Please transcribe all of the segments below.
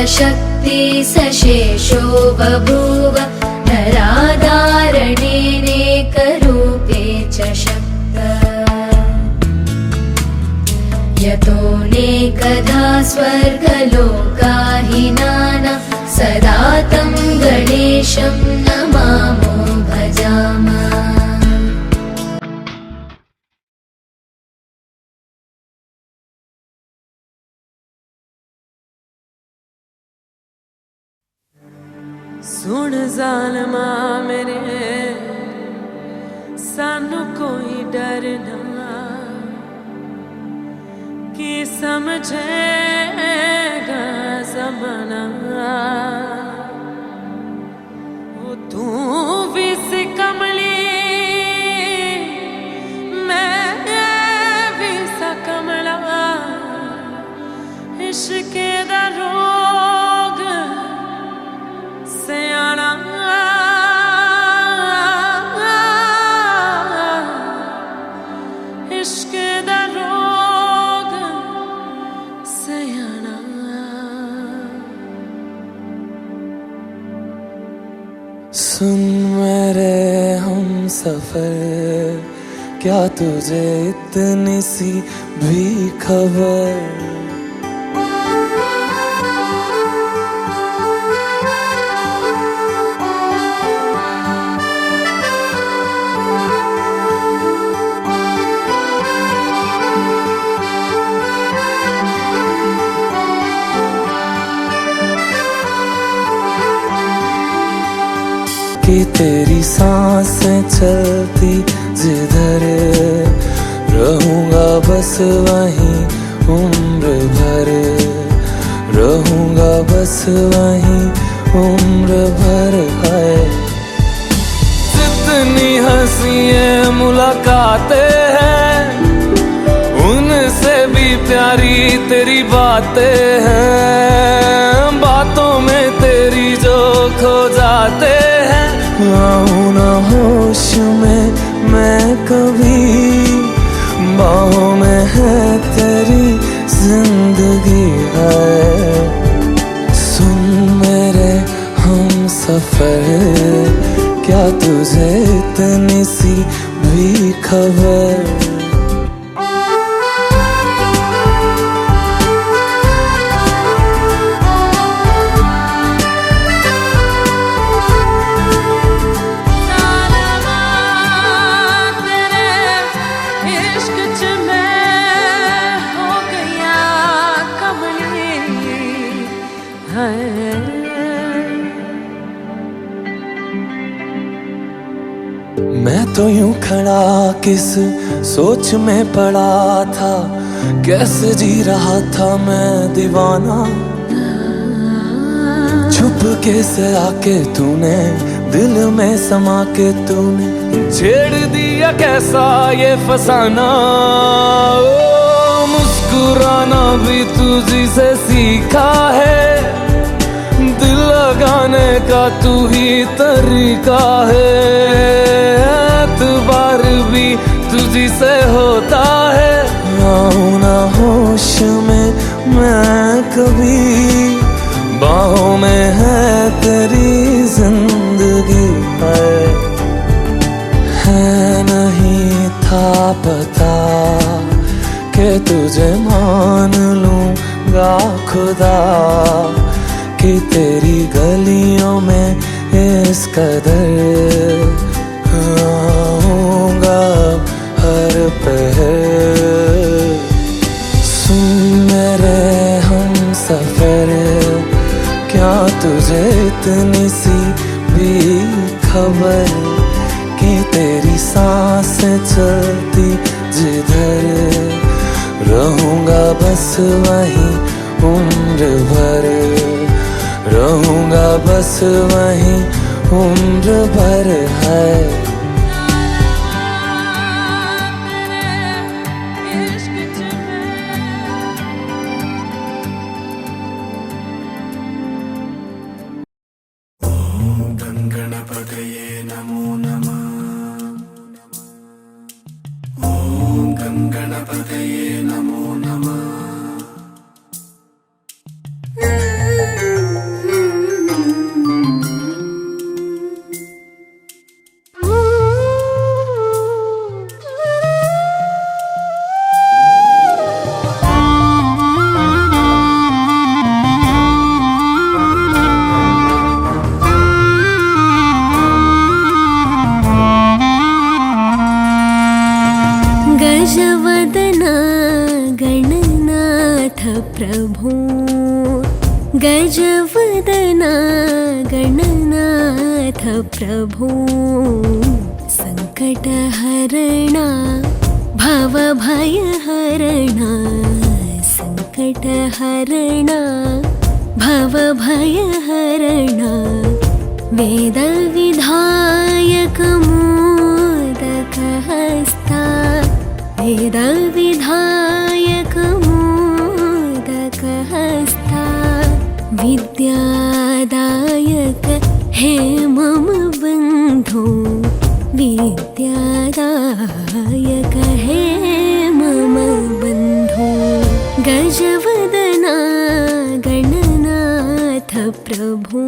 शक्ति सशेषो बभूव नराधारणेनेकरूपे च शक्त यतोऽनेकधा स्वर्गलोकाहिनाना सदा तं गणेशं नमामो भजामः। सुन ज़ालिमा मेरे सानू कोई डर ना कि समझेगा ज़माना वो तू भी सी कमली मैं भी सा कमला इश्क दा रोग सयाना इश्क दा रोग सयाना। सुन मेरे हम सफर क्या तुझे इतनी सी भी खबर कि तेरी सांसें चलती जिधर रहूंगा बस वहीं उम्र भर रहूंगा बस वहीं उम्र भर है। जितनी हंसियां मुलाकातें हैं उनसे भी प्यारी तेरी बातें हैं बातों में तेरी जो खो जाते हैं। आऊं ना होश में मैं कभी बाहों में है तेरी जिंदगी है। सुन मेरे हम सफर क्या तुझे इतनी सी भी खबर मैं तो यूं खड़ा किस सोच में पड़ा था कैसे जी रहा था मैं दीवाना छुप के से आके तूने दिल में समा के तूने छेड़ दिया कैसा ये फसाना ओ मुस्कुराना भी तुझी से सीखा है दिल लगाने का तू ही तरीका है एतबार भी तुझी से होता है। आऊं ना होश में मैं कभी बाहों में है तेरी जिंदगी है नहीं था पता कि तुझे मान लूंगा खुदा कि तेरी गलियों में इस कदर आऊंगा हर पहर। सुन मेरे हम सफर क्या तुझे इतनी सी भी खबर कि तेरी सांसें चलती जिधर रहूंगा बस वहीं उम्र भर रहूंगा बस वहीं उम्र भर है। गणपतये नमो नमः। ओम गणपतये नमो नमः। गजवदना गणनाथ प्रभो गजवदना गणनाथ प्रभो संकटहरणा भवभयहरणा संकटहरणा भवभयहरणा वेदविधायक मोदकहस्ता वेदविधायक मोदकहस्ता विद्यादायक हे मम बन्धो विद्यादायक हे मम बन्धो गजवदना गणनाथ प्रभो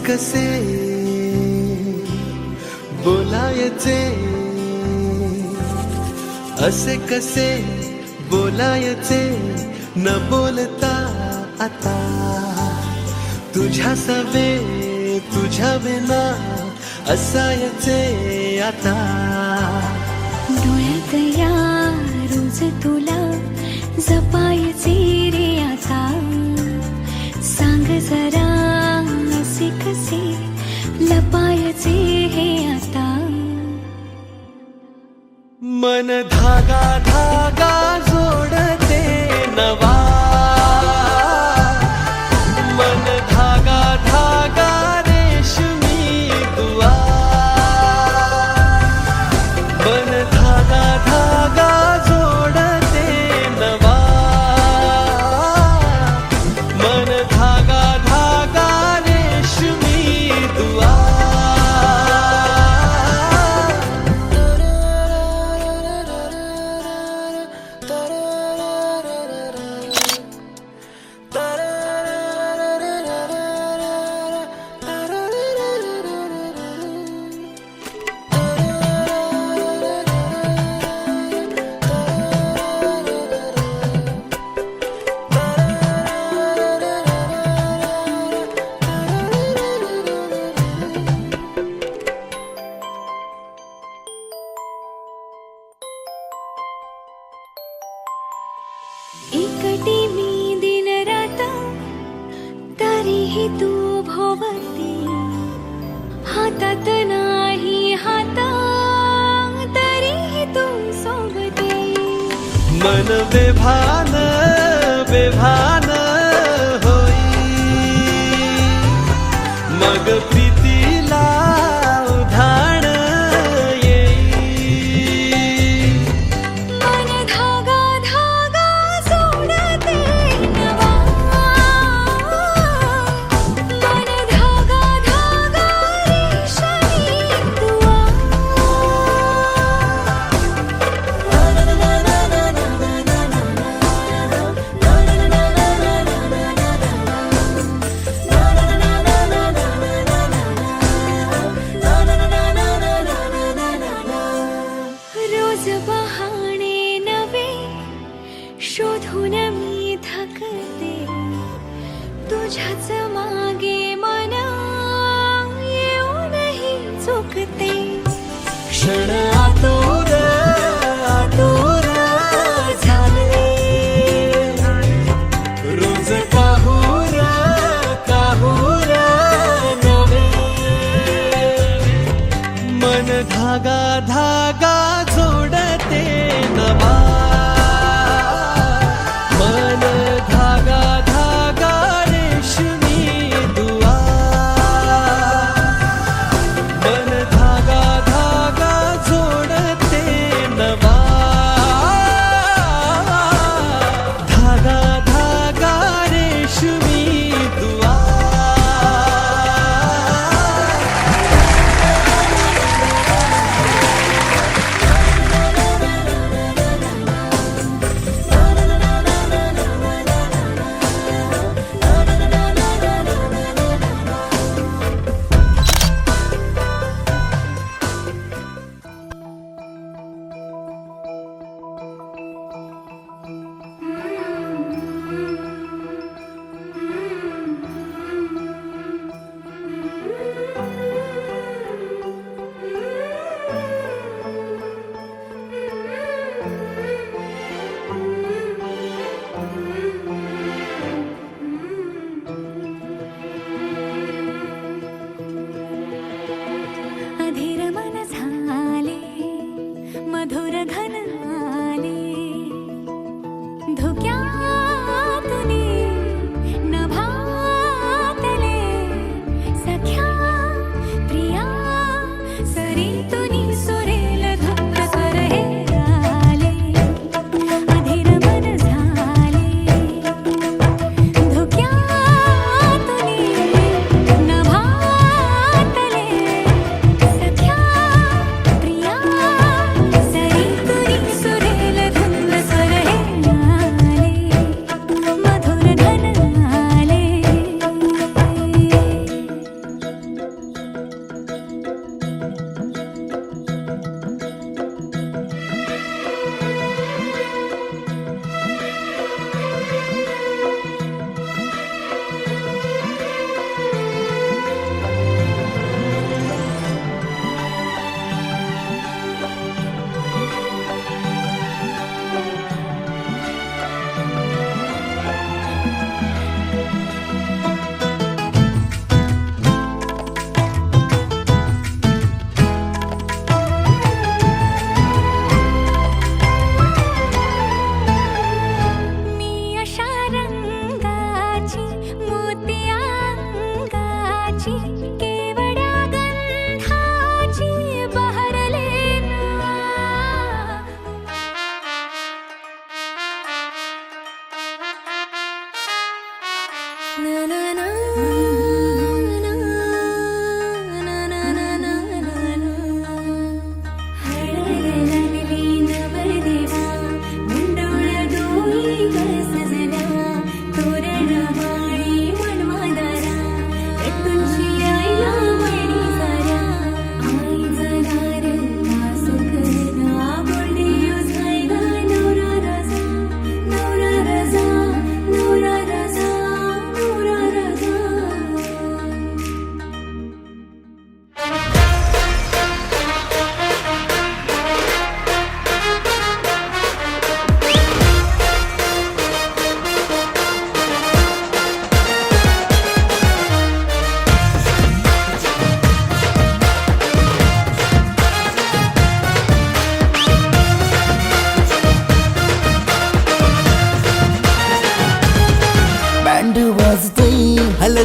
कसे बोलायचे असे कसे बोलायचे न बोलता आता तुझ्या सवे तुझ्या विना असायचे आता. डोळ्यात या रोज तुला जपायचे रे आता. सांग जरा असे कसे लपायचे हे आता. मन धागा धागा जोडते नवा. मन धागा धागा रेशमी दुआ. मन धागा धागा जोडते नवा. मन धागा धागा रेशमी दुआ. एकटी मी दिन रात तरीही तू भोवती. हातात नाही हात तरीही तू सोबती. मन बेभान बेभान होई. मग प्रीतीला उधाण येई. मन धागा धागा सोडते नवा. मन धागा धागा रेशमी दुआ. रोज बहाणे नवे शोधून मी थकते. तुझ्याच मागे मन येऊनही चुकते. क्षण आतुर आतुर झाले. रोज काहूर काहूर नवे. मन धागा धागा जोडते नवा. मन धागा धागा रेशमी दुआ. मन धागा धागा जोडते नवा. धागा धागा रेशमी दुआ.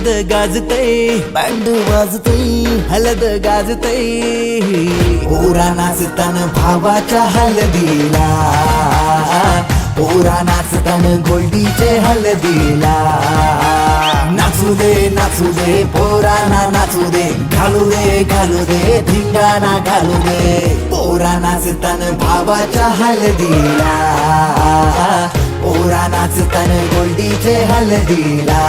हलद गाजतय बँड वाजतय हलद गाजतय पोरा नाचतान भावाच्या हलदीला पोरा नाचतान गोल्डीचे हलदीला नाचू दे पोरांना नाचू दे घालू दे धिंगाणा घालू दे पोरा नाचतान भावाच्या हलदीला पोरा नाचतान गोल्डीचे हलदीला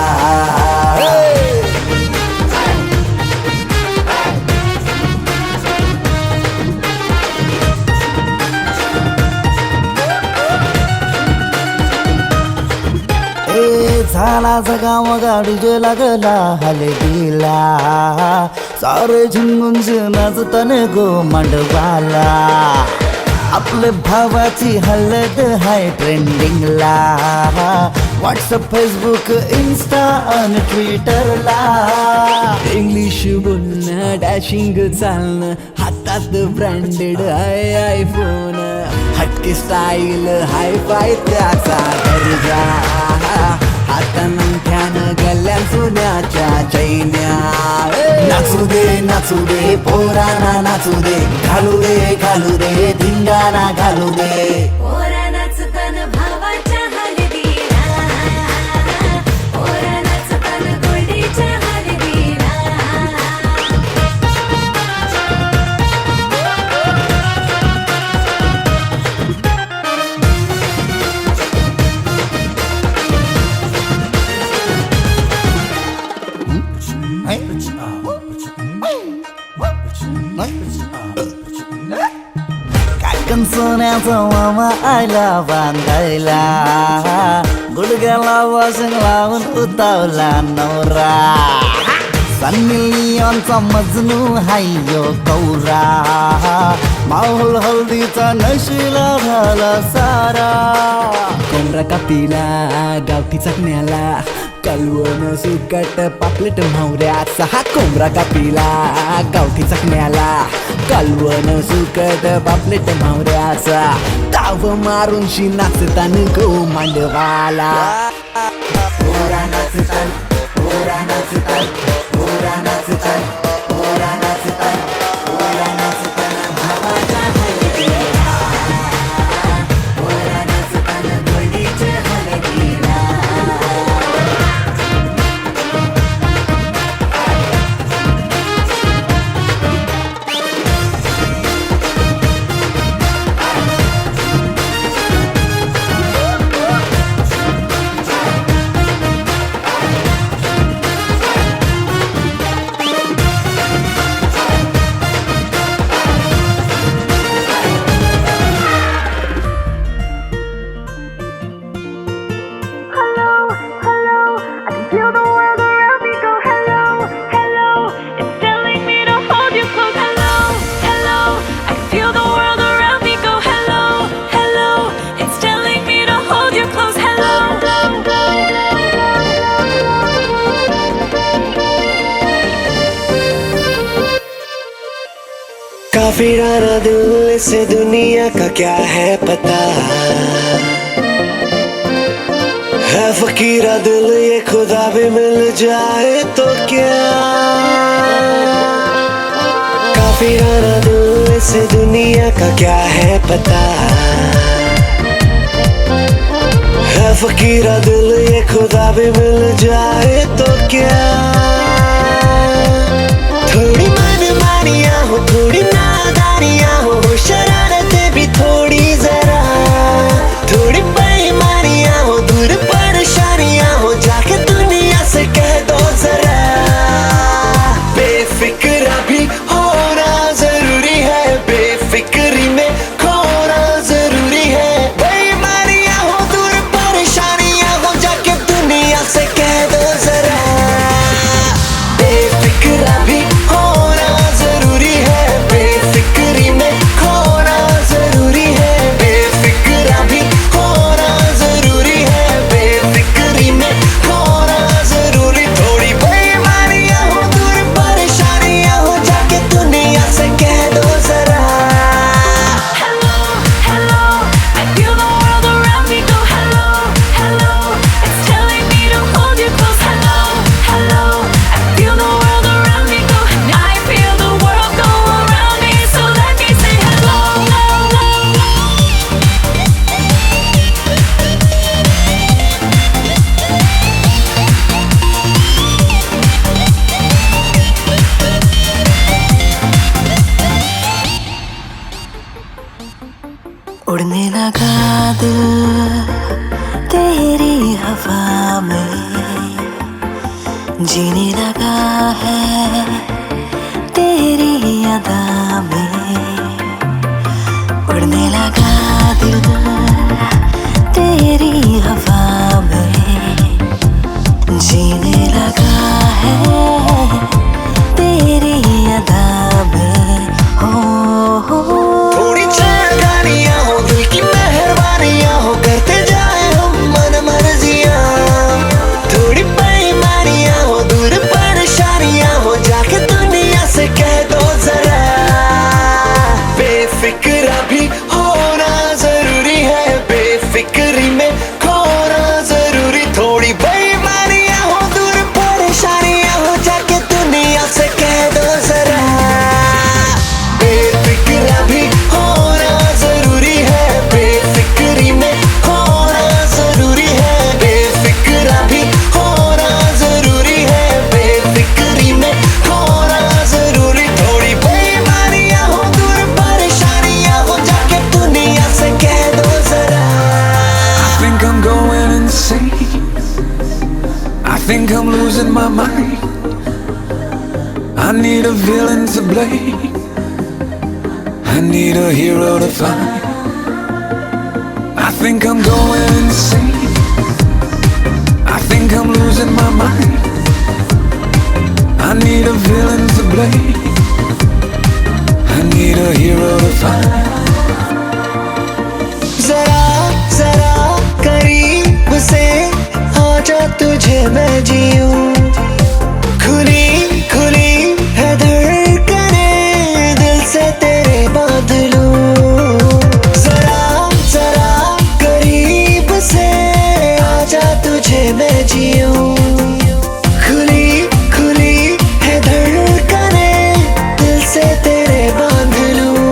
झाला जगाव गाडीजे लागला हलदीला सारे झुंगून नाचतान गो मांडवाला आपले भावाची हलद हाय ट्रेंडिंगला व्हॉट्सअप फेसबुक इन्स्टा आणि ट्विटरला इंग्लिश बोलणं डॅशिंग चालणं हातात ब्रँडेड आयफोन हटके स्टाईल हाय फाय त्याचा दर्जा हातानं गल्ल्या सोन्याच्या चैन्या नाचू दे पोरांना नाचू दे घालू दे धिंगाणा घालू दे पोरा नाचतान भावाच्या हलदीला पोरा नाचतान गोल्डीच्या हलदीला काकण सोन्याचा मामा आयला बांधायला गुडघ्याला वाजून लावून उतावला नवरा सन्नी लिओनचा मजनू हायो कौरा माहोल हल्दीचा नशिला झाला सारा कोंबडा कापीला गावठी चकण्याला कलवण सुकट पापलेट म्हावऱ्याचा हा कोंबडा कापीला गावठी चकण्याला कलवण सुकट पापलेट म्हावऱ्याचा ताव मारून शी नाचतान गो मांडवाला पोरा नाचतान पोरा नाचतान पोरा नाचतान पोरा नाचतान पोरा नाचतान भावाच्या हलदीला पोरा नाचतान गोल्डीचे हलदीला Feel the world around me go hello, hello. It's telling me to hold you close. Hello, hello. I feel the world around me go hello, hello. It's telling me to hold you close. Hello. काफिराना दिल से दुनिया का क्या है पता है फकीरा दिल ये खुदा भी मिल जाए तो क्या काफिराना दिल से दुनिया का क्या है पता है फकीरा दिल ये खुदा भी मिल जाए तो क्या थोड़ी मनमानियाँ हो थोड़ी नादानियाँ हो शरारतें भी थोड़ी जरा थोड़ी बेईमानियाँ हो दूर परेशानियाँ हो जाके दुनिया से कह दो जरा बेफिक्रा भी होना जरूरी है बेफिक्री में खोना जरूरी है बेईमानियाँ हो दूर परेशानियाँ हो जाके दुनिया से कह दो जरा बेफिक्रा भी होना जरूरी है बेफिक्री में खोना उड़ने लगा दिल तेरी हवा में, जीने लगा है तेरी अदा में। उड़ने लगा दिल तेरी हवा में, जीने लगा है तेरी अदा में। हो थोड़ी चांदनियाँ हो, दिल की मेहरबानियाँ हो, करते जाए हम मन मर्जियाँ। थोड़ी बेईमानियाँ हो, दूर परेशानियाँ हो, जाके दुनिया से कह दो जरा बेफिक्र भी होना जरूरी है, बेफिक्री में खोना जरूरी। थोड़ी बेईमानियाँ हो, दूर परेशानियाँ हो, जाके दुनिया से कह दो जरा बेफिक्र भी होना जरूरी है, बेफिक्री में खोना जरूरी है। बेफिक्र भी होना जरूरी है, बेफिक्री में खोना जरूरी। थोड़ी बेईमानियाँ हो, दूर परेशानियाँ हो, जाके दुनिया से कह दो जरा। I think I'm going insane. I think I'm losing my mind. I need a villain to blame. I need a hero to find. I think I'm going insane. I think I'm losing my mind. I need a villain to blame. I need a hero to find. जरा जरा करीब से आजा, तुझे मैं जीऊं। खुली खुली है धड़कनें, दिल से तेरे बांध लूं। जरा जरा करीब से आजा, तुझे मैं जीऊं। खुली खुली है धड़कनें, दिल से तेरे बांध लूं।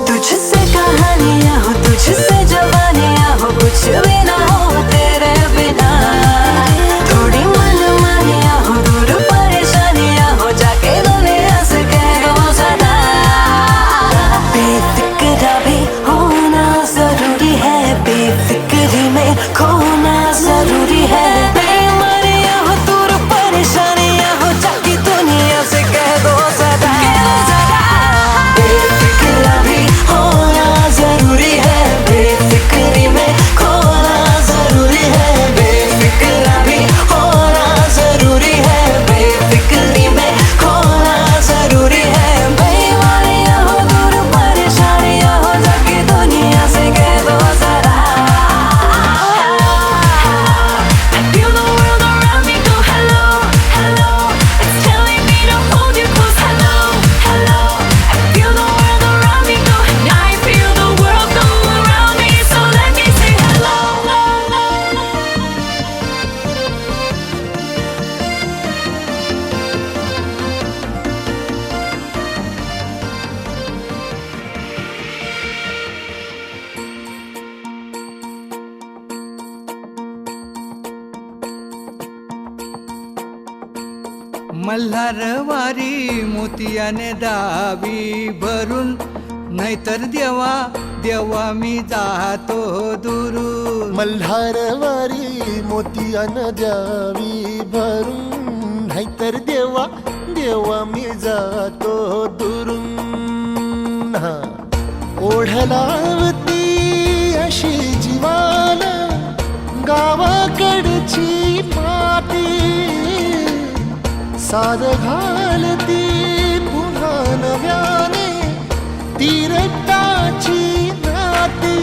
तुझसे कहानियाँ हो, तुझसे जवानियाँ हो, कुछ भी ना हो तेरे बिना। थोड़ी मनमानियाँ हो, दूर परेशानियाँ हो, जाके दुनिया से कह दो सदा बेफिक्र भी होना जरूरी है, बेफिक्री में खोना जरूरी है। बेईमानियाँ हो, दूर परेशानियाँ हो, जाके दुनिया से कह दो सदा बेफिक्र भी होना जरूरी है, बेफिक्री में खोना जरूरी है। बेफिक्र भी होना जरूरी है, बेफिक्री में खोना जरूरी है। बेईमानियाँ हो, दूर परेशानियाँ हो, जाके दुनिया से कह दो जरा I feel the world around me go hello, hello. It's telling me to hold you close. Hello, hello. I feel the world around me go. I feel the world go around me. So let me say hello. मल्हारवारी मोतियाने दावी भरून, नाहीतर देवा देवा मी जातो दुरून. मल्हारवारी मोतियान द्यावी भरून, नाहीतर देवा देवा मी जातो दुरून. ओढलावती अशी जीवाला गावाकडची माती, साद घालती पुन्हा नव्याने तीरटाची नाती.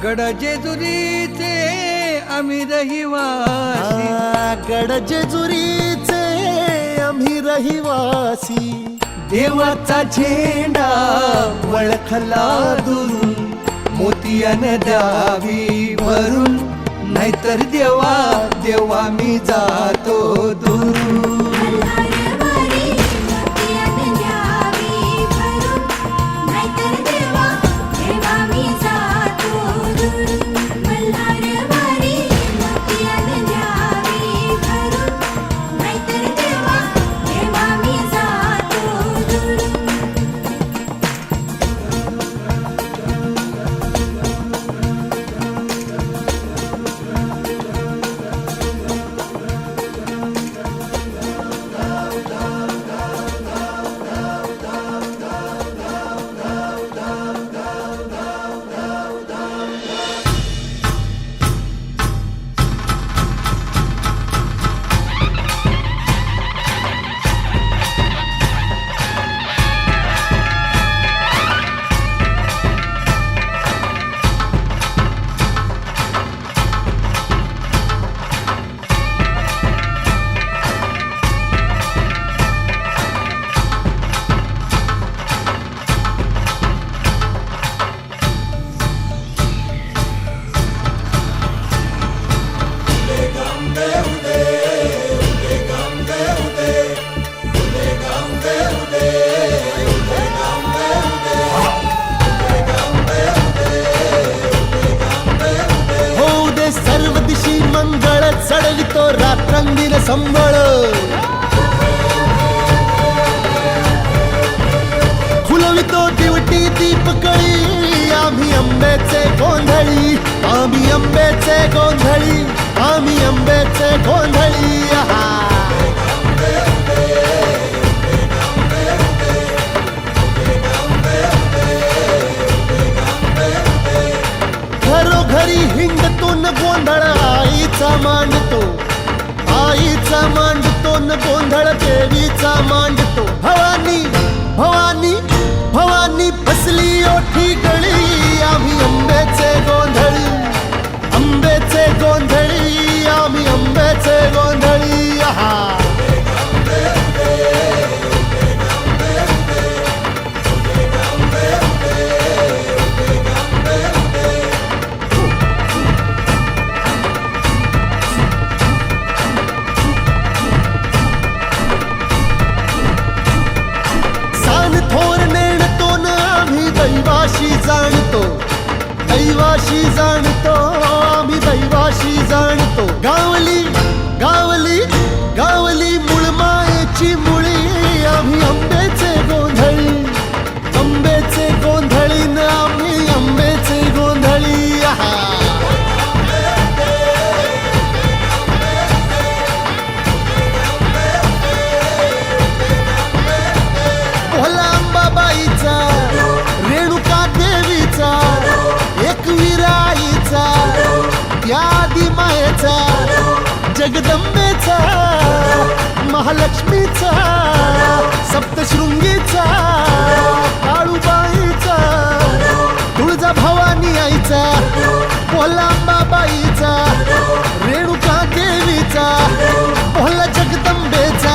गड जेजुरीचे आम्ही रहिवासी, गड जेजुरीचे आम्ही रहिवासी. देवाचा झेंडा वळखला दुरून, मोतियाने द्यावी भरून, नाहीतर देवा देवा मी जातो दुरून. चढवितो रात्रंदिन संबळ, फुलवितो दिवटी दीपकळी. आम्ही आंब्याचे गोंधळी, आम्ही आंब्याचे गोंधळी, आम्ही आंब्याचे गोंधळी. घरोघरी हिंडतो न गोंधळ आईचा मांडतो, आईचा मांडतो न गोंधळ देवीचा मांडतो. भवानी भवानी भवानी बसली ओठी गळी, आम्ही आंब्याचे गोंधळी, आंब्याचे गोंधळी, आम्ही आंब्याचे गोंधळी. दैवाशी जाणतो, दैवाशी जाणतो, आम्ही दैवाशी जाणतो. गावली गावली गावली मुळमायेची मुळी, आम्ही आंब्याचे गोंधळी, आंब्याचे गोंधळी न आम्ही आंब्याचे गोंधळी. भोला अंबाबाईचा, रेणुका देवीचा, एकविराईचा, यादी मायेचा, जगदंबेचा, महालक्ष्मीचा, सप्तशृंगीचा, काळूबाईचा, तुळजा भवानी आईचा, भोला अंबाबाईचा, रेणुका देवीचा, भोला जगदंबेचा.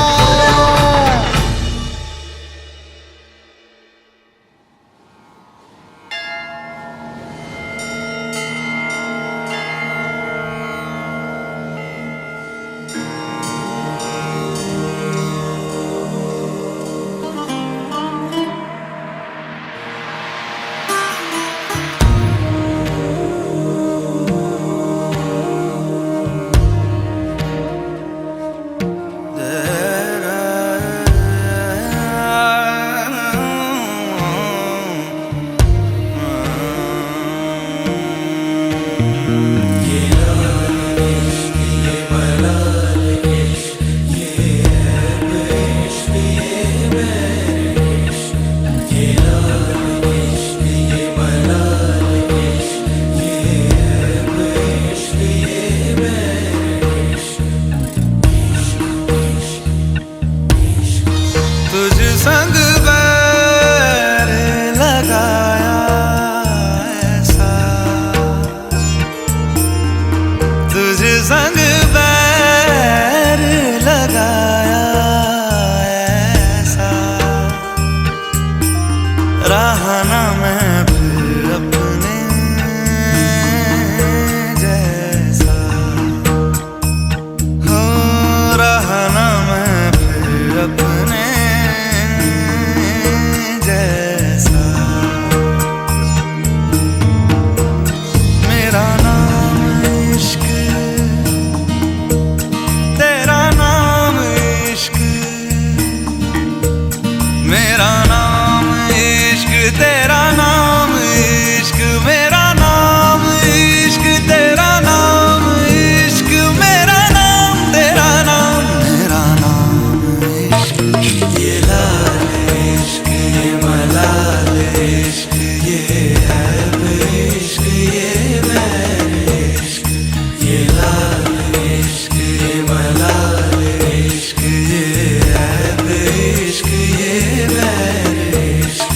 मेरा नाम इश्क तेरा नाम इश्क मेरा नाम इश्क तेरा नाम इश्क मेरा नाम तेरा नाम मेरा नाम इश्क ये लाल इश्क ये मलाल इश्क ये है इश्क ये बैर इश्क ये लाल इश्क ये मलाल इश्क ये है इश्क ये बैर इश्क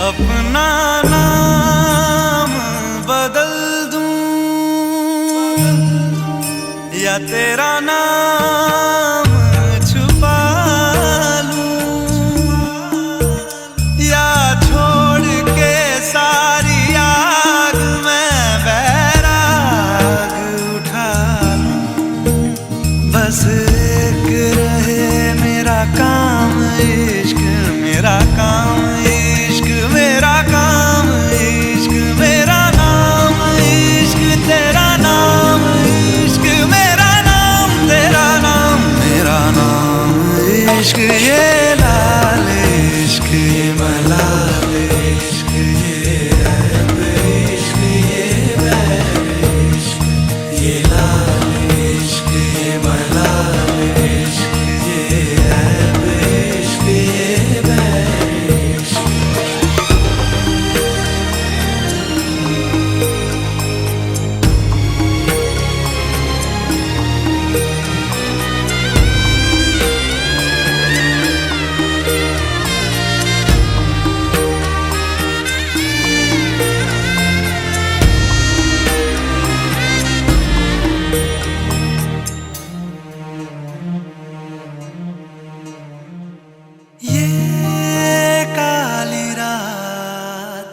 अपना नाम बदल दूं या तेरा नाम छुपा लूं या छोड़ के सारी आग में बैराग उठा लूं बस एक रहे मेरा काम इश्क मेरा काम इश्क मेरा काम इश्क मेरा नाम इश्क तेरा नाम इश्क मेरा नाम तेरा नाम मेरा नाम इश्क ये लाल इश्क ये मलाल इश्क ये ऐब इश्क ये बैर इश्क ये लाल इश्क ये मलाल इश्क ये ऐब इश्क ये बैर इश्क ये काली रात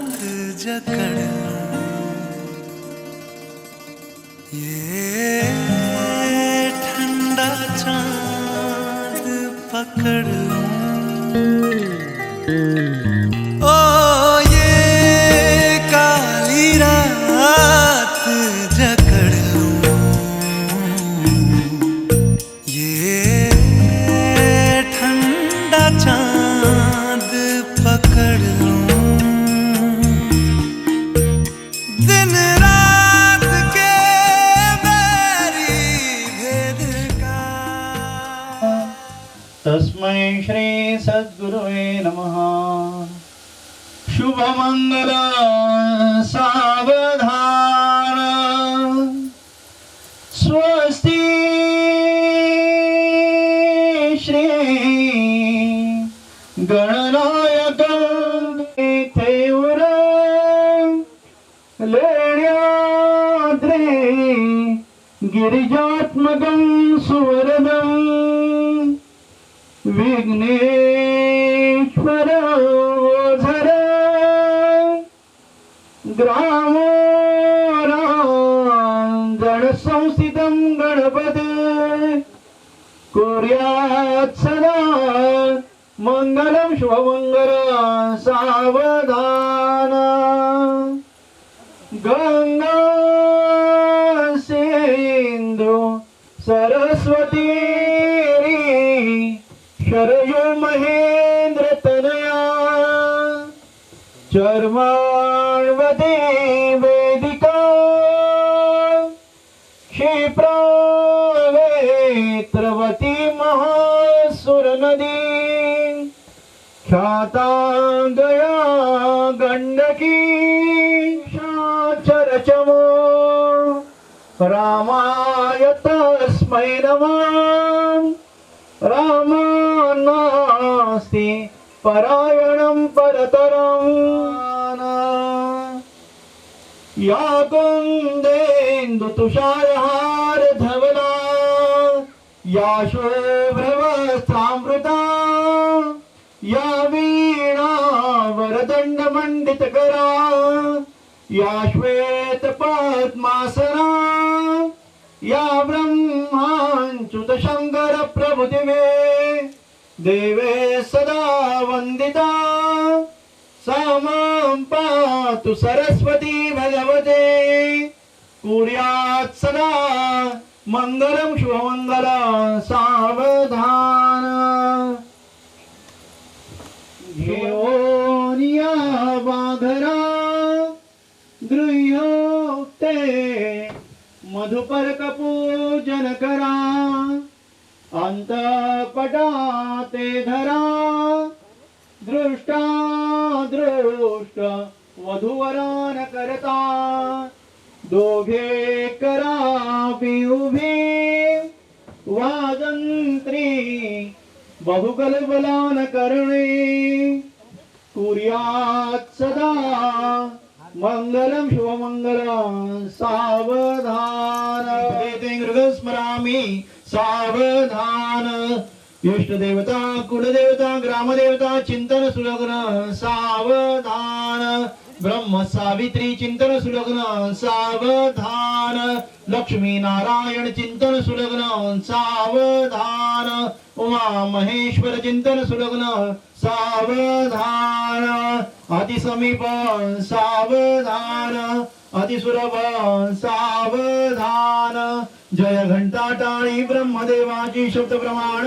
जकड़ ये ठंडा चांद पकड़ ओ ये काली रात जकड़ ये ठंडा चांद पकड़ लूं दिन रात के बैरी भेद का तस्मै श्री सद्गुरुवे नमः। शुभ मंगल सावधान स्वस्ति श्री गणनायक थेवर लेण्याद्रे गिरिजात्मकं सुवरदं विघ्नेश्वर झर ग्रामोरांजन संस्थितं गणपते कुर्यात् सदा मंगलम शुभमंगल सावधान गंगा सिंधु सरस्वती शरयू महेंद्र तनया चर्माणवती वेदिका क्षिप्रावेत्रवती महासुर नदी ख्याता गया गंडकी चरचमो रामाय तस्मै नमः। रामानास्ति परायणं परतरं या कुन्देन्दु तुषारहार धवला या शुभ्रवस्त्रामृता या वीणा वर वरदंड मंडित करा या श्वेत पद्मासना या ब्रह्माच्युत शंकर प्रभुदिवे देवे सदा वंदिता सामां पातु सरस्वती भगवते कुर्यात् सदा मंगलम शुभमंगल सावधान घेऊनिया बाघरा गृह्योक्ते मधुपर्क पूजन करा अंतपटाते धरा दृष्टा दृष्ट वधूवरान करता दोघे करावी उभे वाजंत्री बहुकलबलान करणे कुर्यात् सदा मंगलम शुभमंगलम सावधान स्मरामि सावधान इष्ट देवता कुलदेवता ग्रामदेवता चिंतन सुलग्न सावधान ब्रह्म सावित्री चिंतन सुलग्न सावधान लक्ष्मी नारायण चिंतन सुलग्न सावधान उमा महेश्वर चिंतन सुलग्न सावधान अतिसमीप सावधान अतिसुलभ सावधान जय घंटा टाळी ब्रह्मदेवाची शब्द प्रमाण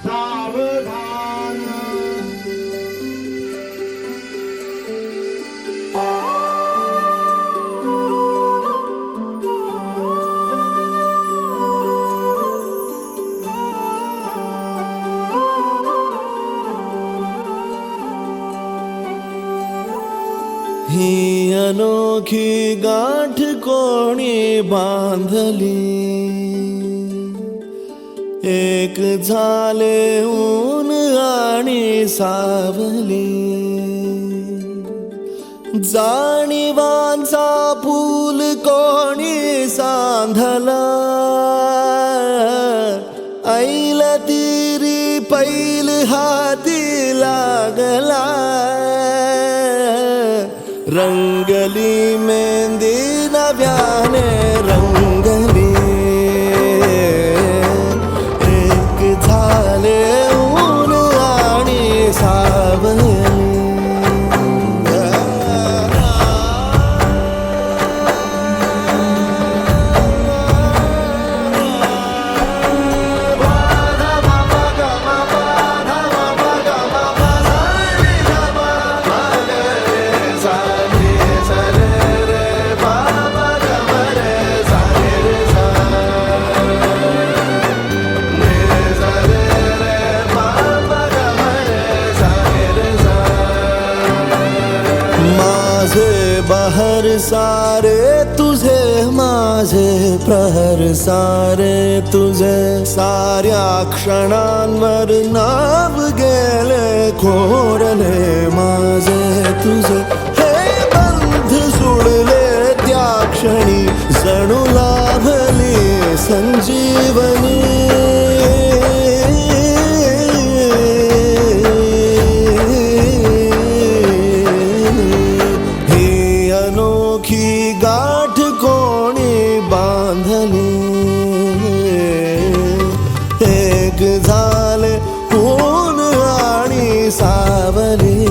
सावधान ही अनोखी गाठ कोणी बांधली एक झाले ऊन आणि सावली जाणीवांचा फूल कोणी सांधला ऐल तिरी पैल हाती लागला रंगली मेहंदी नव्याने रंगली एक झाले ऊन आणि सावली बहर सारे तुझे माझे प्रहर सारे तुझे साऱ्या क्षणांवर नाव गेले खोरले माझे तुझे हे बंध सोडले त्या क्षणी जणू लाभली संजीवनी गाठ कोणी बांधली एक झाले ऊन आणि सावली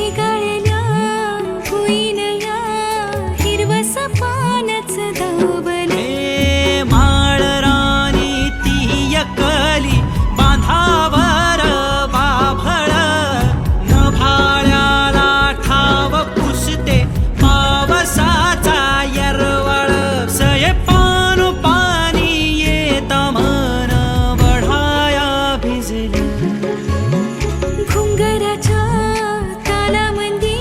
भेगाळल्या भुईनया हिरवस पानच दावलं हे माळ राणी ती एकली बांधावर बाभळ नभाळ्याला ठाव पुसते पावसाचा यरवळ सये पानु पाणी येत मन बढाया भिजली घुंगराच्या तालामंदी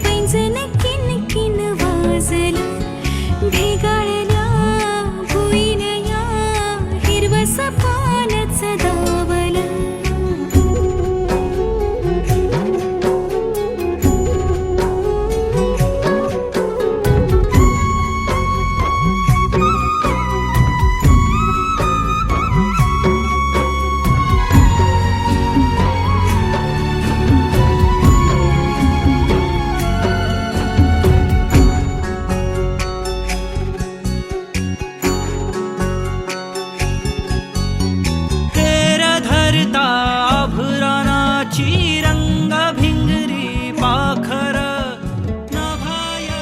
पैंजण किनकिन वाजलं भेगाळल्या भुईनया हिरवस पानच दावलं तेर धरता अभरानाची रंग भिंगरी पाखर नभाया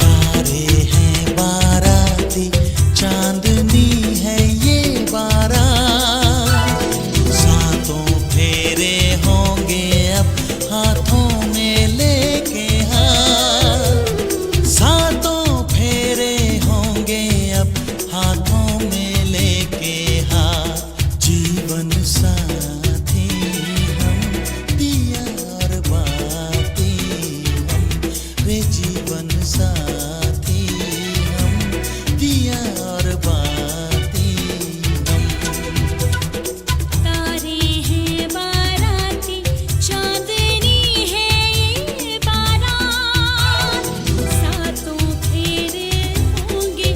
तारे हैं बाराती चांदनी है ये बारात सातों फेरे होंगे अब हाथों में लेके हाथ सातों फेरे होंगे अब हाथों में लेके हाथ जीवन साथी हम दिया और बाती हम रे जीवन साथी हम दिया और बाती हम तारे हैं बाराती चांदनी है ये बारात सातों फेरे होंगे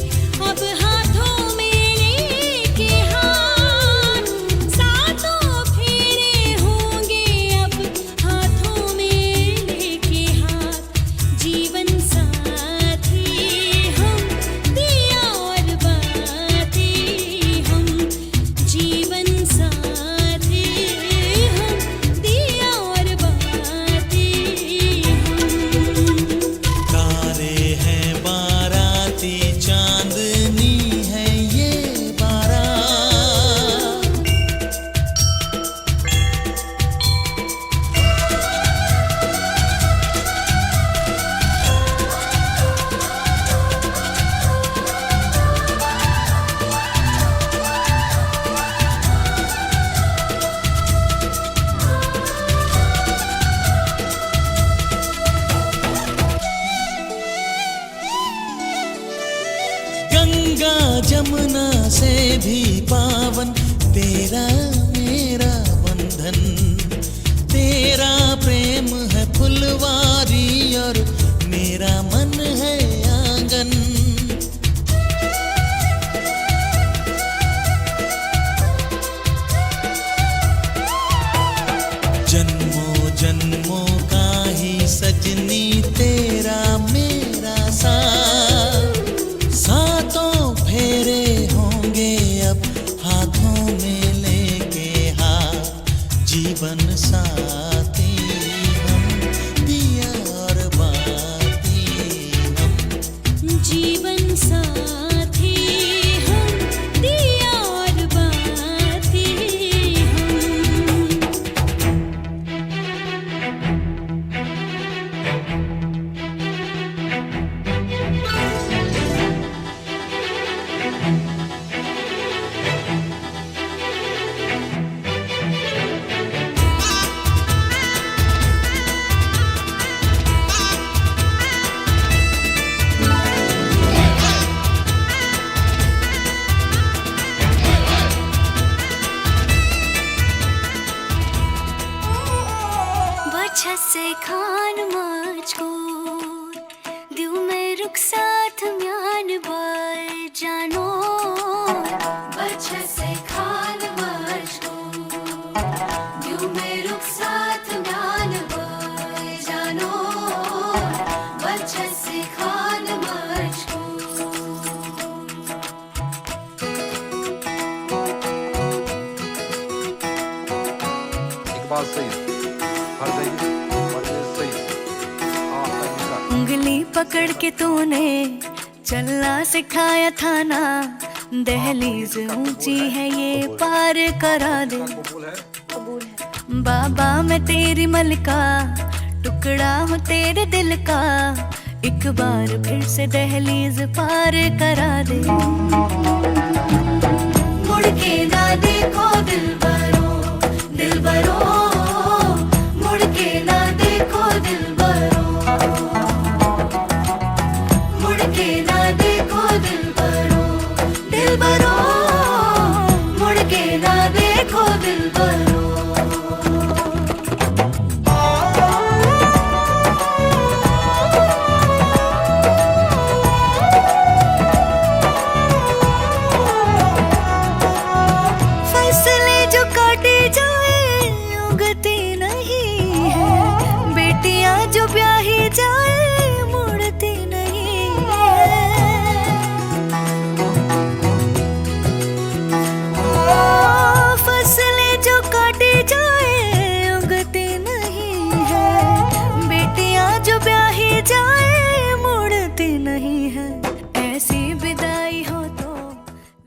अब हाथों में लेके हाथ सातों फेरे होंगे अब हाथों में लेके हाथ जीवन साथी हम दिया और बाती हम जीवन साथी हम दिया और बाती हम तारे हैं बाराती चांदनी है ये बारात गंगा जमुना से भी पावन तेरा मेरा बंधन तेरा प्रेम है फुलवारी और मेरा मन है आंगन जन्मों जन्मों का ही सजनी तेरा मेरा साथ सातों फेरे होंगे अब हाथों में लेके हाथ जीवन साथी हम दिया और बाती हम जीवन साथी हम दिया और बाती हम बच्चा से खान मुझको दिल में रुक साथ म्यान बाय जानो बच्चा से खान मुझको दिल में रुक साथ म्यान बाय जानो बच्चा से खान मुझको अल्फाज सही फर्ज सही। उंगली पकड़ के तूने चलना सिखाया था ना, दहलीज ऊंची है ये पार करा दे। बाबा मैं तेरी मलका, टुकड़ा हूँ तेरे दिल का, एक बार फिर से दहलीज पार करा दे। मुड़ के ना देखो दिलबरो, दिलबरो, मुड़ के ना देखो दिलबरो, मुड़ के ना देखो दिलबरो, दिलबरो, मुड़ के ना देखो दिलबरो।